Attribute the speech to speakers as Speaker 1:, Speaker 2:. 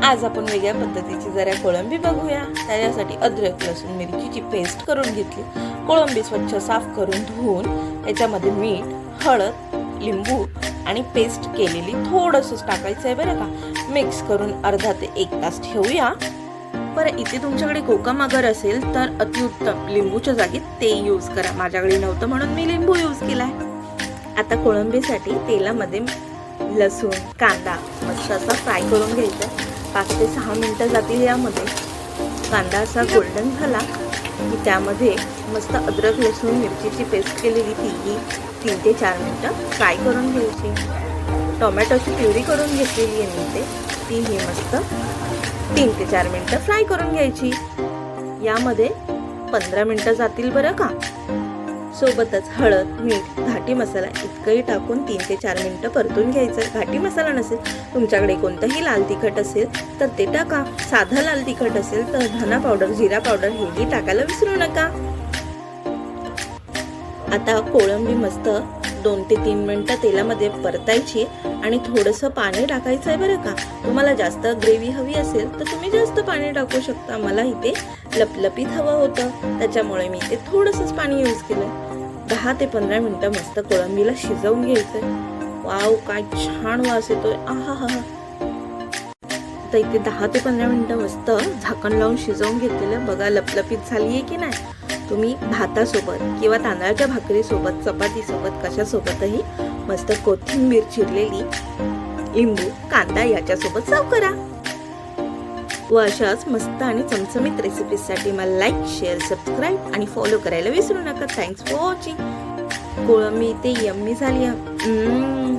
Speaker 1: आज आपण वेगळ्या पद्धतीची जरा कोळंबी बघूया। त्याच्यासाठी अद्रक लसूण मिरचीची पेस्ट करून घेतली। कोळंबी स्वच्छ साफ करून धुवून याच्यामध्ये मीठ, हळद, लिंबू आणि पेस्ट केलेली थोडंसं टाकायचं आहे बरं का। मिक्स करून अर्धा ते 1 तास ठेवूया। बरं, इथे तुमच्याकडे कोकम अगर असेल तर अतिउत्तम, लिंबूच्या जागी ते यूज करा। माझ्याकडे नव्हतं म्हणून मी लिंबू यूज केलाय। आता कोळंबीसाठी तेलामध्ये लसूण, कांदा मस्त असा फ्राय करून घ्यायचा। 5 ते 6 मिनिटं जातील। यामध्ये कांदा असा गोल्डन झाला की त्यामध्ये मस्त अद्रक लसूण मिरचीची पेस्ट केलेली ती 3 ते 4 मिनिटं फ्राय करून घ्यायची। टोमॅटोची प्युरी करून घेतलेली आहे मी तीही मस्त 3 ते 4 मिनिटं फ्राय करून घ्यायची। यामध्ये 15 मिनिटं जातील बरं का। सोबतच हळद, मीठ, घाटी मसाला इतकंही टाकून 3 ते 4 मिनिटं परतून घ्यायचं। घाटी मसाला नसेल तुमच्याकडे कोणतंही लाल तिखट असेल तर ते टाका। साधा लाल तिखट असेल तर धना पावडर, जिरा पावडर हेही टाकायला विसरू नका। आता कोळंबी मस्त 2 ते 3 मिनिटं तेलामध्ये परतायची आणि थोडंसं पाणी टाकायचं आहे बरं का। तुम्हाला जास्त ग्रेव्ही हवी असेल तर तुम्ही जास्त पाणी टाकू शकता। मला इथे लपलपीत हवं होतं त्याच्यामुळे मी इथे थोडंसंच पाणी यूज केलं। 10 ते 15 मिनिटं मस्त कोळंबीला शिजवून घ्यायचं। वाव, काय छान वास येतोय, आहा हा। तर इथे 10 ते 15 मिनिटं मस्त झाकण लावून शिजवून घेतलेलं बघा, लपलपीत झाली आहे की नाही। तुम्ही भातासोबत किंवा तांदळाच्या भाकरीसोबत, चपातीसोबत कशासोबतही मस्त कोथिंबीर चिरलेली, लिंबू, कांदा याच्यासोबत सर्व करा। व अशाच मस्त आणि चमचमीत रेसिपीजसाठी मला लाईक, शेअर, सबस्क्राईब आणि फॉलो करायला विसरू नका। Thanks for watching. कोळंबी इथे यम्मी झाली आहे।